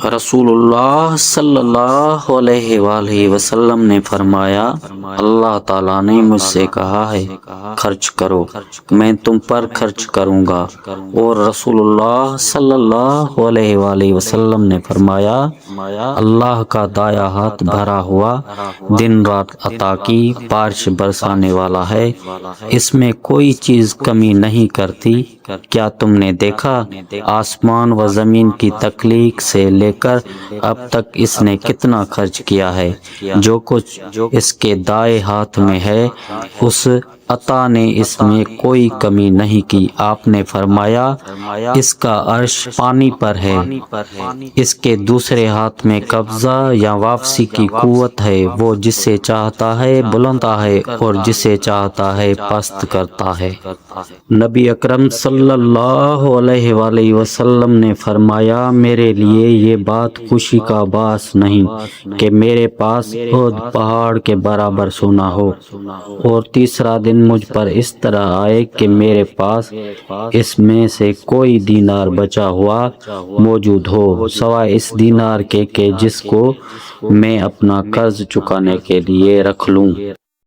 رسول اللہ صلی اللہ علیہ وآلہ وسلم نے فرمایا، اللہ تعالیٰ نے مجھ سے کہا ہے خرچ کرو، میں تم پر خرچ کروں گا۔ اور رسول اللہ صلی اللہ علیہ وآلہ وسلم نے فرمایا، اللہ کا دایاں ہاتھ بھرا ہوا دن رات عطا کی بارش برسانے والا ہے، اس میں کوئی چیز کمی نہیں کرتی۔ کیا تم نے دیکھا آسمان و زمین کی تخلیق سے لے کر اب تک اس نے کتنا خرچ کیا ہے؟ جو کچھ اس کے دائیں ہاتھ میں ہے اس عطا نے اس میں کوئی کمی نہیں کی۔ آپ نے فرمایا، اس کا عرش پانی پر ہے، اس کے دوسرے ہاتھ میں قبضہ یا واپسی کی قوت ہے، وہ جسے چاہتا ہے بلندتا ہے اور جسے چاہتا ہے پست کرتا ہے۔ نبی اکرم صلی اللہ علیہ وآلہ وسلم نے فرمایا، میرے لیے یہ بات خوشی کا باعث نہیں کہ میرے پاس احد پہاڑ کے برابر سونا ہو، اور تیسرا دن مجھ پر اس طرح آئے کہ میرے پاس اس میں سے کوئی دینار بچا ہوا موجود ہو سوائے اس دینار کے کہ جس کو میں اپنا قرض چکانے کے لیے رکھ لوں۔